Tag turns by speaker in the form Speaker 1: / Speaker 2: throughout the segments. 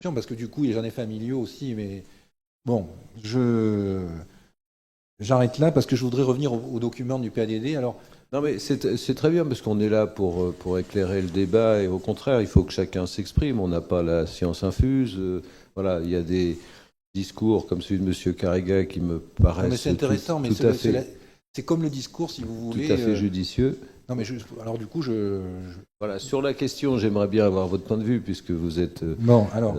Speaker 1: parce que du coup, j'en ai familiaux aussi, mais bon, j'arrête là parce que je voudrais revenir au document du PADD. Alors,
Speaker 2: Non, mais c'est très bien parce qu'on est là pour éclairer le débat et au contraire, il faut que chacun s'exprime. On n'a pas la science infuse. Voilà, il y a des discours comme celui de M. Carrega qui me
Speaker 1: non, mais
Speaker 2: paraissent
Speaker 1: c'est intéressant, mais c'est comme le discours, si vous
Speaker 2: tout
Speaker 1: voulez.
Speaker 2: à fait judicieux.
Speaker 1: Non, mais alors du coup,
Speaker 2: Voilà, sur la question, j'aimerais bien avoir votre point de vue puisque vous êtes
Speaker 1: bon, alors,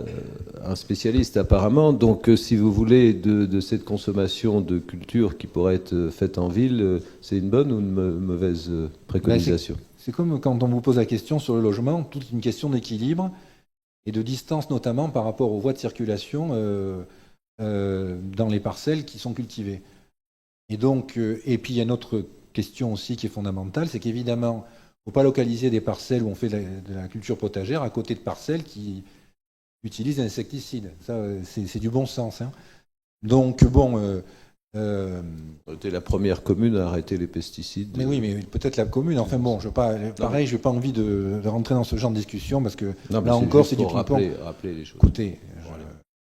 Speaker 2: un spécialiste apparemment. Donc, si vous voulez, de cette consommation de culture qui pourrait être faite en ville, c'est une bonne ou une mauvaise préconisation?
Speaker 1: c'est comme quand on vous pose la question sur le logement, toute une question d'équilibre et de distance, notamment par rapport aux voies de circulation dans les parcelles qui sont cultivées. Et donc, et puis il y a une autre question aussi qui est fondamentale, c'est qu'évidemment, il ne faut pas localiser des parcelles où on fait de la culture potagère à côté de parcelles qui utilisent des insecticides. Ça, c'est du bon sens. Hein. Donc, bon.
Speaker 2: C'était la première commune à arrêter les pesticides.
Speaker 1: Mais oui, mais peut-être la commune. Enfin bon, pareil, je n'ai pas envie de rentrer dans ce genre de discussion parce que là encore, c'est du ping-pong.
Speaker 2: Rappeler les choses.
Speaker 1: Écoutez,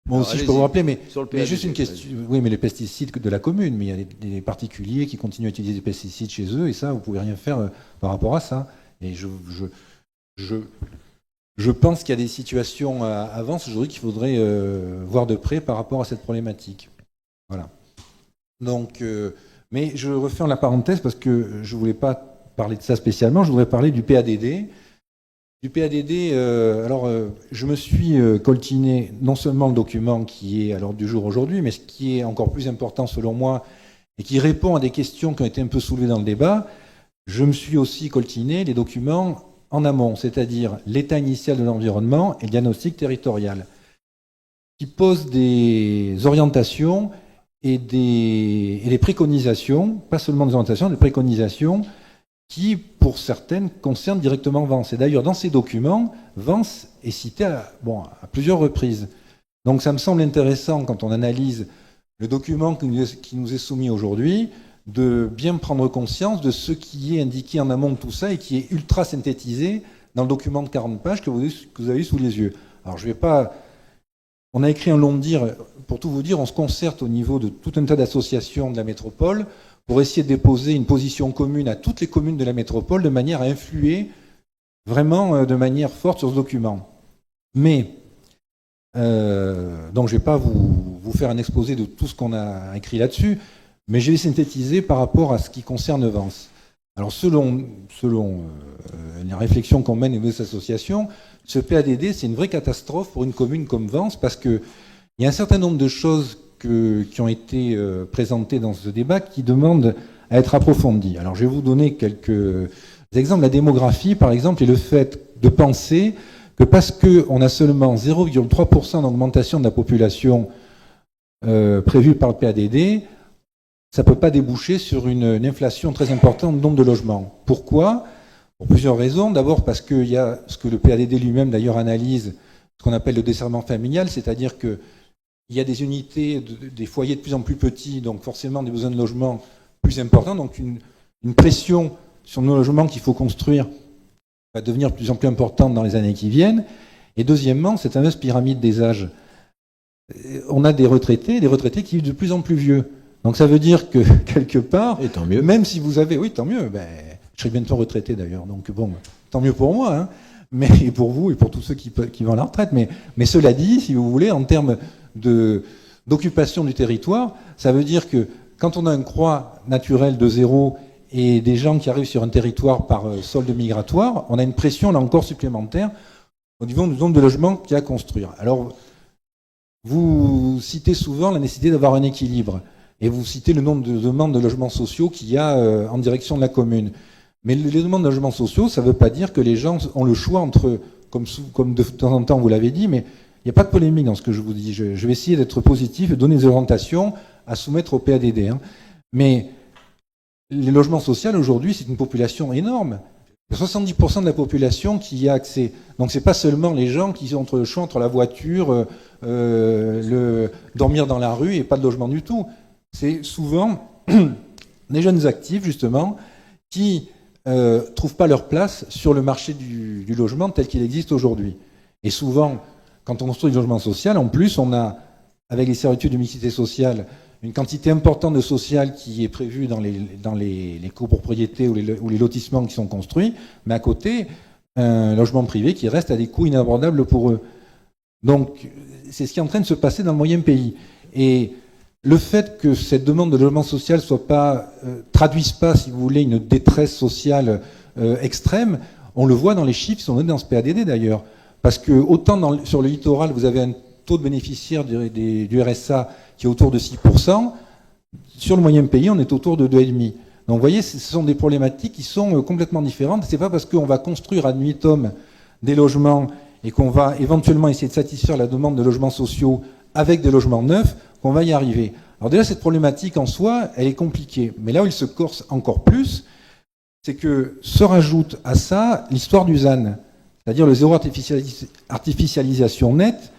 Speaker 1: moi aussi je peux vous rappeler, mais juste une question.
Speaker 2: Vas-y.
Speaker 1: Oui, mais les pesticides de la commune, mais il y a des particuliers qui continuent à utiliser des pesticides chez eux et ça, vous ne pouvez rien faire par rapport à ça. Et je pense qu'il y a des situations à avance aujourd'hui qu'il faudrait voir de près par rapport à cette problématique. Voilà. Donc, mais je referme la parenthèse parce que je ne voulais pas parler de ça spécialement, je voudrais parler du PADD. Du PADD, je me suis coltiné non seulement le document qui est à l'ordre du jour aujourd'hui, mais ce qui est encore plus important selon moi et qui répond à des questions qui ont été un peu soulevées dans le débat, je me suis aussi coltiné les documents en amont, c'est-à-dire l'état initial de l'environnement et le diagnostic territorial, qui posent des orientations et des préconisations, pas seulement des orientations, des préconisations qui, pour certaines, concernent directement Vence. Et d'ailleurs, dans ces documents, Vence est cité à plusieurs reprises. Donc ça me semble intéressant, quand on analyse le document qui nous est soumis aujourd'hui, de bien prendre conscience de ce qui est indiqué en amont de tout ça et qui est ultra synthétisé dans le document de 40 pages que vous avez sous les yeux. Alors je ne vais pas... On a écrit un long dire, pour tout vous dire, on se concerte au niveau de tout un tas d'associations de la métropole pour essayer de déposer une position commune à toutes les communes de la métropole de manière à influer vraiment de manière forte sur ce document. Mais, donc je ne vais pas vous faire un exposé de tout ce qu'on a écrit là-dessus, mais je vais synthétiser par rapport à ce qui concerne Vence. Alors selon les réflexions qu'on mène avec ces associations, ce PADD, c'est une vraie catastrophe pour une commune comme Vence parce qu'il y a un certain nombre de choses qui ont été présentées dans ce débat qui demandent à être approfondies. Alors je vais vous donner quelques exemples. La démographie, par exemple, et le fait de penser que parce qu'on a seulement 0,3% d'augmentation de la population prévue par le PADD, ça ne peut pas déboucher sur une inflation très importante du nombre de logements. Pourquoi ? Pour plusieurs raisons. D'abord parce qu'il y a ce que le PADD lui-même d'ailleurs analyse, ce qu'on appelle le desserrement familial, c'est-à-dire qu'il y a des unités, des foyers de plus en plus petits, donc forcément des besoins de logement plus importants, donc une pression sur nos logements qu'il faut construire va devenir de plus en plus importante dans les années qui viennent. Et deuxièmement, cette fameuse pyramide des âges. On a des retraités qui vivent de plus en plus vieux. Donc ça veut dire que, quelque part,
Speaker 2: et tant mieux.
Speaker 1: Même si vous avez... Oui, tant mieux. Je serai bientôt retraité d'ailleurs, donc bon, tant mieux pour moi, hein, mais, et pour vous et pour tous ceux qui vont à la retraite. Mais cela dit, si vous voulez, en termes d'occupation du territoire, ça veut dire que quand on a une croix naturelle de zéro et des gens qui arrivent sur un territoire par solde migratoire, on a une pression là encore supplémentaire au niveau du nombre de logements qu'il y a à construire. Alors, vous citez souvent la nécessité d'avoir un équilibre. Et vous citez le nombre de demandes de logements sociaux qu'il y a en direction de la commune. Mais les demandes de logements sociaux, ça ne veut pas dire que les gens ont le choix entre, comme de temps en temps vous l'avez dit, mais il n'y a pas de polémique dans ce que je vous dis. Je vais essayer d'être positif et donner des orientations à soumettre au PADD. Hein. Mais les logements sociaux aujourd'hui, c'est une population énorme. Il y a 70% de la population qui y a accès. Donc ce n'est pas seulement les gens qui ont le choix entre la voiture, dormir dans la rue et pas de logement du tout. C'est souvent des jeunes actifs, justement, qui trouvent pas leur place sur le marché du logement tel qu'il existe aujourd'hui. Et souvent, quand on construit du logement social, en plus, on a, avec les servitudes de mixité sociale, une quantité importante de social qui est prévue dans les copropriétés ou les lotissements qui sont construits, mais à côté, un logement privé qui reste à des coûts inabordables pour eux. Donc, c'est ce qui est en train de se passer dans le moyen pays. Et le fait que cette demande de logement social traduise pas, si vous voulez, une détresse sociale extrême, on le voit dans les chiffres qui sont donnés dans ce PADD d'ailleurs. Parce que autant sur le littoral, vous avez un taux de bénéficiaires du RSA qui est autour de 6%, sur le moyen pays, on est autour de 2,5%. Donc vous voyez, ce sont des problématiques qui sont complètement différentes. C'est pas parce qu'on va construire ad nuitum des logements et qu'on va éventuellement essayer de satisfaire la demande de logements sociaux avec des logements neufs qu'on va y arriver. Alors déjà, cette problématique en soi, elle est compliquée. Mais là où il se corse encore plus, c'est que se rajoute à ça l'histoire du ZAN, c'est-à-dire le zéro artificialisation nette,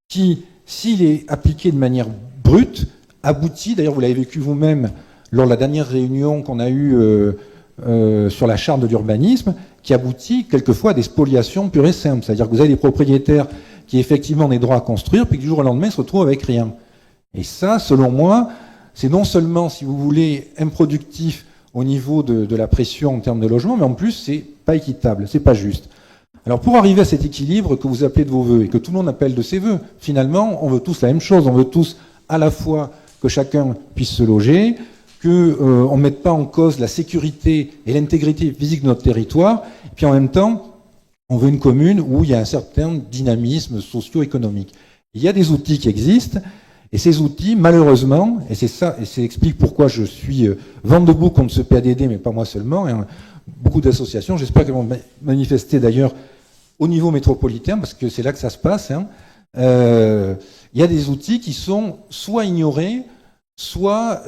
Speaker 1: qui, s'il est appliqué de manière brute, aboutit, d'ailleurs vous l'avez vécu vous-même lors de la dernière réunion qu'on a eue sur la charte de l'urbanisme, qui aboutit quelquefois à des spoliations pures et simples. C'est-à-dire que vous avez des propriétaires qui effectivement ont des droits à construire, puis que du jour au lendemain se retrouvent avec rien. Et ça, selon moi, c'est non seulement, si vous voulez, improductif au niveau de la pression en termes de logement, mais en plus, c'est pas équitable, c'est pas juste. Alors pour arriver à cet équilibre que vous appelez de vos voeux et que tout le monde appelle de ses voeux, finalement, on veut tous la même chose. On veut tous à la fois que chacun puisse se loger, qu'on ne mette pas en cause la sécurité et l'intégrité physique de notre territoire, et puis en même temps, on veut une commune où il y a un certain dynamisme socio-économique. Il y a des outils qui existent, et ces outils, malheureusement, et c'est ça, et ça explique pourquoi je suis vent debout contre ce PADD, mais pas moi seulement, hein, beaucoup d'associations, j'espère qu'elles vont manifester d'ailleurs au niveau métropolitain, parce que c'est là que ça se passe, hein. Il y a des outils qui sont soit ignorés, soit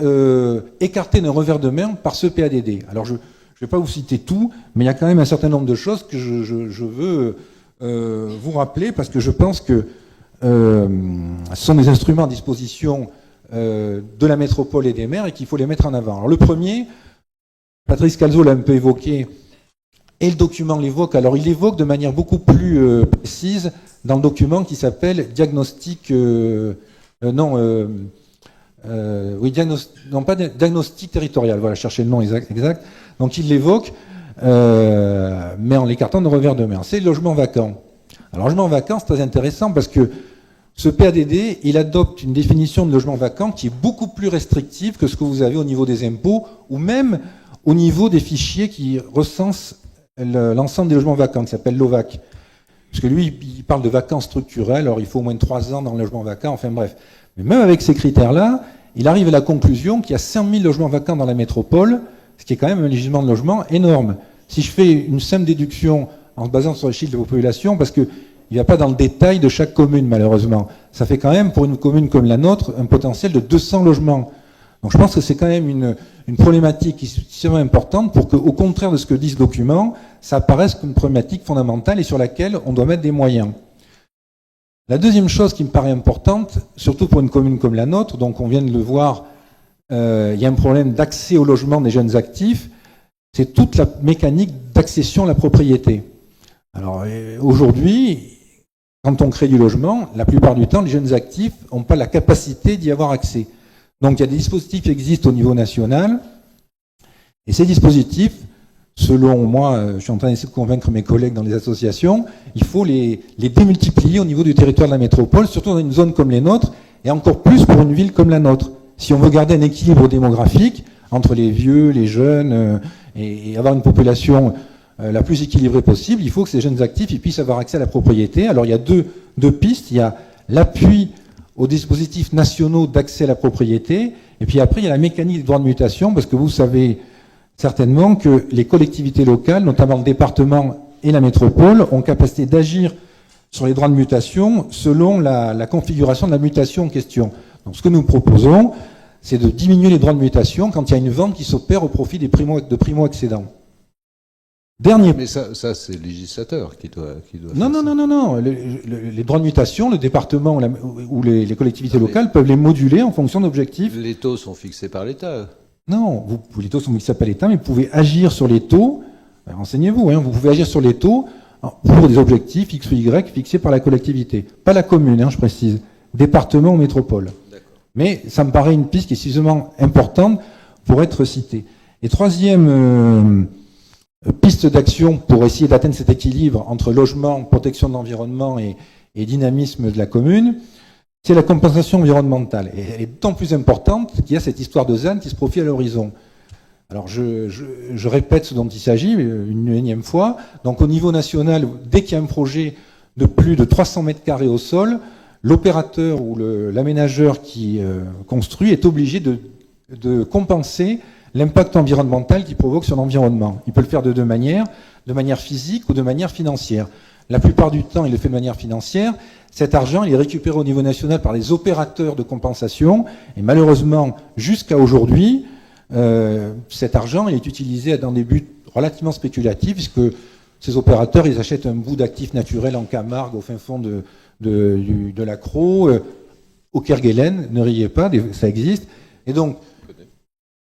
Speaker 1: écartés d'un revers de main par ce PADD. Alors je ne vais pas vous citer tout, mais il y a quand même un certain nombre de choses que je veux vous rappeler, parce que je pense que ce sont des instruments à disposition de la métropole et des maires et qu'il faut les mettre en avant. Alors le premier, Patrice Calzo l'a un peu évoqué, et le document l'évoque. Alors il l'évoque de manière beaucoup plus précise dans le document qui s'appelle diagnostic, diagnostic territorial. Voilà, chercher le nom exact. Donc il l'évoque, mais en l'écartant de revers de main. C'est le logement vacant. Alors logement vacant, c'est très intéressant parce que ce PADD, il adopte une définition de logement vacant qui est beaucoup plus restrictive que ce que vous avez au niveau des impôts ou même au niveau des fichiers qui recensent l'ensemble des logements vacants, qui s'appelle l'OVAC. Parce que lui, il parle de vacances structurelles, alors il faut au moins 3 ans dans le logement vacant, enfin bref. Mais même avec ces critères-là, il arrive à la conclusion qu'il y a 100 000 logements vacants dans la métropole, ce qui est quand même un gisement de logement énorme. Si je fais une simple déduction en se basant sur les chiffres de population, parce qu'il ne va pas dans le détail de chaque commune, malheureusement, ça fait quand même, pour une commune comme la nôtre, un potentiel de 200 logements. Donc je pense que c'est quand même une problématique qui est suffisamment importante pour qu'au contraire de ce que dit ce document, ça apparaisse comme une problématique fondamentale et sur laquelle on doit mettre des moyens. La deuxième chose qui me paraît importante, surtout pour une commune comme la nôtre, donc on vient de le voir, il y a un problème d'accès au logement des jeunes actifs, c'est toute la mécanique d'accession à la propriété. Alors aujourd'hui, quand on crée du logement, la plupart du temps, les jeunes actifs n'ont pas la capacité d'y avoir accès. Donc il y a des dispositifs qui existent au niveau national, et ces dispositifs, selon moi, je suis en train d'essayer de convaincre mes collègues dans les associations, il faut les démultiplier au niveau du territoire de la métropole, surtout dans une zone comme les nôtres, et encore plus pour une ville comme la nôtre. Si on veut garder un équilibre démographique entre les vieux, les jeunes, et avoir une population la plus équilibrée possible, il faut que ces jeunes actifs ils puissent avoir accès à la propriété. Alors il y a deux pistes, il y a l'appui aux dispositifs nationaux d'accès à la propriété, et puis après il y a la mécanique des droits de mutation, parce que vous savez certainement que les collectivités locales, notamment le département et la métropole, ont capacité d'agir sur les droits de mutation selon la configuration de la mutation en question. Donc ce que nous proposons, c'est de diminuer les droits de mutation quand il y a une vente qui s'opère au profit des primo-accédants. Dernier.
Speaker 2: Mais ça c'est le législateur qui doit
Speaker 1: Non. Les droits de mutation, le département ou les collectivités locales peuvent les moduler en fonction d'objectifs.
Speaker 2: Les taux sont fixés par l'État.
Speaker 1: Non, les taux sont fixés par l'État, mais vous pouvez agir sur les taux. Renseignez-vous, hein, vous pouvez agir sur les taux pour des objectifs X ou Y fixés par la collectivité. Pas la commune, je précise, département ou métropole. Mais ça me paraît une piste qui est suffisamment importante pour être citée. Et troisième piste d'action pour essayer d'atteindre cet équilibre entre logement, protection de l'environnement et dynamisme de la commune, c'est la compensation environnementale. Et elle est d'autant plus importante qu'il y a cette histoire de ZAN qui se profile à l'horizon. Alors je répète ce dont il s'agit une énième fois. Donc au niveau national, dès qu'il y a un projet de plus de 300 mètres carrés au sol, l'opérateur ou l'aménageur qui construit est obligé de compenser l'impact environnemental qu'il provoque sur l'environnement. Il peut le faire de deux manières, de manière physique ou de manière financière. La plupart du temps, il le fait de manière financière. Cet argent, il est récupéré au niveau national par les opérateurs de compensation. Et malheureusement, jusqu'à aujourd'hui, cet argent il est utilisé dans des buts relativement spéculatifs, puisque ces opérateurs, ils achètent un bout d'actifs naturels en Camargue, au fin fond de la Crau, au Kerguelen, ne riez pas, ça existe. Et donc,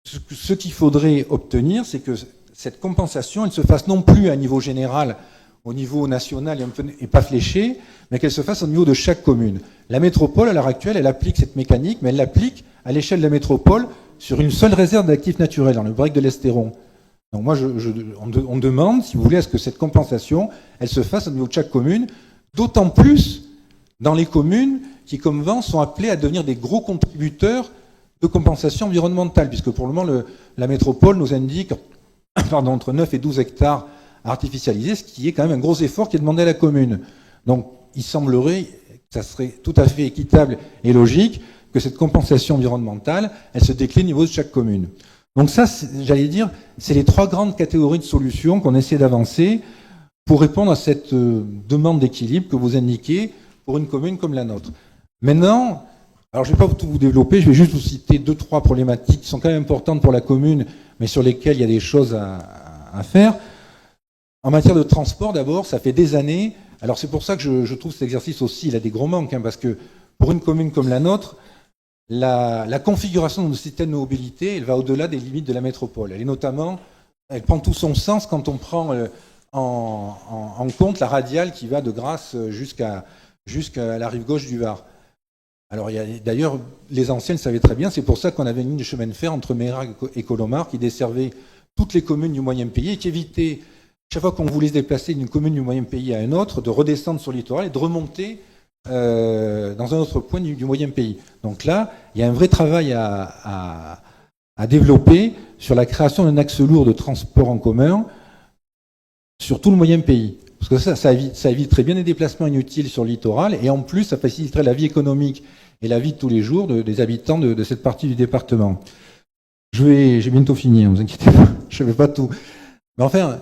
Speaker 1: ce qu'il faudrait obtenir, c'est que cette compensation, elle se fasse non plus à un niveau général, au niveau national et pas fléchée, mais qu'elle se fasse au niveau de chaque commune. La métropole, à l'heure actuelle, elle applique cette mécanique, mais elle l'applique à l'échelle de la métropole sur une seule réserve d'actifs naturels, dans le break de l'Estéron. Donc moi, on demande, si vous voulez, à ce que cette compensation, elle se fasse au niveau de chaque commune, d'autant plus dans les communes qui, comme Vence, sont appelées à devenir des gros contributeurs de compensation environnementale, puisque pour le moment, la métropole nous indique entre 9 et 12 hectares artificialisés, ce qui est quand même un gros effort qui est demandé à la commune. Donc, il semblerait que ça serait tout à fait équitable et logique que cette compensation environnementale, elle se décline au niveau de chaque commune. Donc ça, j'allais dire, c'est les trois grandes catégories de solutions qu'on essaie d'avancer pour répondre à cette demande d'équilibre que vous indiquez pour une commune comme la nôtre. Maintenant, alors je ne vais pas tout vous développer, je vais juste vous citer 2-3 problématiques qui sont quand même importantes pour la commune, mais sur lesquelles il y a des choses à faire. En matière de transport, d'abord, ça fait des années. Alors c'est pour ça que je trouve cet exercice aussi, il a des gros manques, parce que pour une commune comme la nôtre, la configuration de nos systèmes de mobilité, elle va au-delà des limites de la métropole. Elle prend tout son sens quand on prend en compte la radiale qui va de Grasse jusqu'à la rive gauche du Var. Alors d'ailleurs, les anciens le savaient très bien, c'est pour ça qu'on avait une ligne de chemin de fer entre Mérac et Colomar qui desservait toutes les communes du moyen pays et qui évitait, chaque fois qu'on voulait se déplacer d'une commune du moyen pays à une autre, de redescendre sur le littoral et de remonter dans un autre point du moyen pays. Donc là, il y a un vrai travail à développer sur la création d'un axe lourd de transport en commun sur tout le moyen pays. Parce que ça éviterait bien des déplacements inutiles sur le littoral et en plus, ça faciliterait la vie économique et la vie de tous les jours des habitants de cette partie du département. J'ai bientôt fini, ne vous inquiétez pas, je ne fais pas tout. Mais enfin,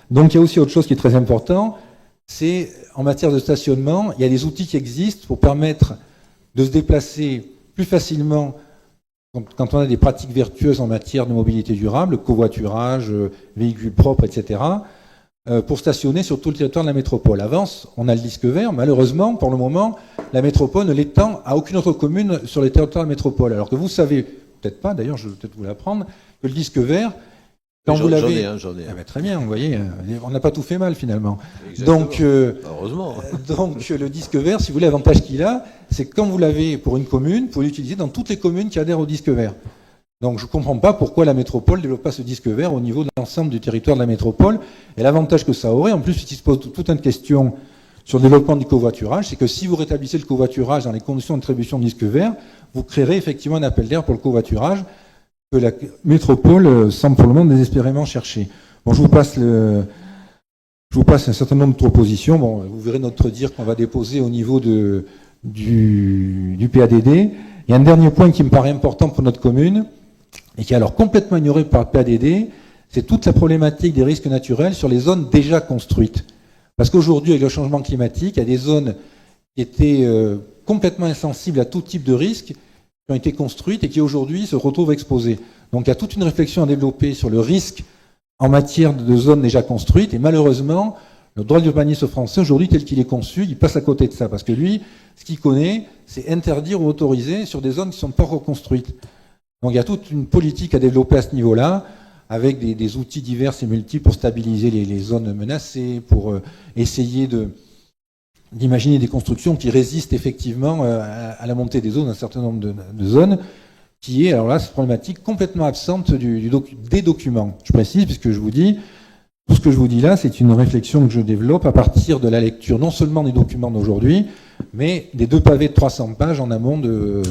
Speaker 1: donc il y a aussi autre chose qui est très important, c'est en matière de stationnement, il y a des outils qui existent pour permettre de se déplacer plus facilement quand on a des pratiques vertueuses en matière de mobilité durable, covoiturage, véhicules propres, etc., pour stationner sur tout le territoire de la métropole. Avant, on a le disque vert. Malheureusement, pour le moment, la métropole ne l'étend à aucune autre commune sur les territoires de la métropole. Alors que vous savez, peut-être pas, d'ailleurs, je vais peut-être vous l'apprendre, que le disque vert, quand vous l'avez...
Speaker 2: J'en ai un.
Speaker 1: Ah ben, très bien, vous voyez, on n'a pas tout fait mal finalement.
Speaker 2: Exactement.
Speaker 1: Donc,
Speaker 2: heureusement.
Speaker 1: Donc le disque vert, si vous voulez, l'avantage qu'il a, c'est que quand vous l'avez pour une commune, vous pouvez l'utiliser dans toutes les communes qui adhèrent au disque vert. Donc je ne comprends pas pourquoi la métropole ne développe pas ce disque vert au niveau de l'ensemble du territoire de la métropole. Et l'avantage que ça aurait, en plus, il se pose toute une question sur le développement du covoiturage, c'est que si vous rétablissez le covoiturage dans les conditions d'attribution de disque vert, vous créerez effectivement un appel d'air pour le covoiturage que la métropole semble pour le moment désespérément chercher. Bon, je vous passe un certain nombre de propositions. Bon, vous verrez notre dire qu'on va déposer au niveau du PADD. Il y a un dernier point qui me paraît important pour notre commune, et qui est alors complètement ignoré par le PADD, c'est toute la problématique des risques naturels sur les zones déjà construites. Parce qu'aujourd'hui, avec le changement climatique, il y a des zones qui étaient complètement insensibles à tout type de risque, qui ont été construites et qui aujourd'hui se retrouvent exposées. Donc il y a toute une réflexion à développer sur le risque en matière de zones déjà construites, et malheureusement, le droit de l'urbanisme français, aujourd'hui, tel qu'il est conçu, il passe à côté de ça, parce que lui, ce qu'il connaît, c'est interdire ou autoriser sur des zones qui ne sont pas reconstruites. Donc il y a toute une politique à développer à ce niveau-là, avec des outils divers et multiples pour stabiliser les zones menacées, pour essayer d'imaginer des constructions qui résistent effectivement à la montée des eaux d'un certain nombre de zones, qui est, alors là, cette problématique complètement absente des documents. Je précise, puisque je vous dis, tout ce que je vous dis là, c'est une réflexion que je développe à partir de la lecture non seulement des documents d'aujourd'hui, mais des 2 pavés de 300 pages en amont de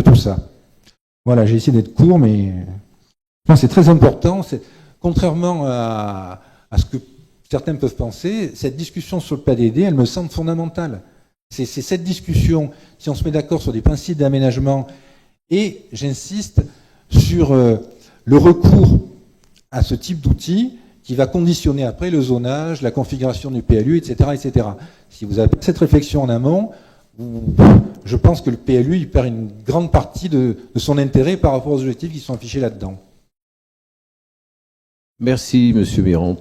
Speaker 1: tout ça. Voilà, j'ai essayé d'être court, mais c'est très important. Contrairement à ce que certains peuvent penser, cette discussion sur le PADD, elle me semble fondamentale. C'est cette discussion, si on se met d'accord sur des principes d'aménagement, et j'insiste sur le recours à ce type d'outils qui va conditionner après le zonage, la configuration du PLU, etc., etc. Si vous avez cette réflexion en amont, je pense que le PLU il perd une grande partie de son intérêt par rapport aux objectifs qui sont affichés là-dedans.
Speaker 2: Merci, Monsieur Miron.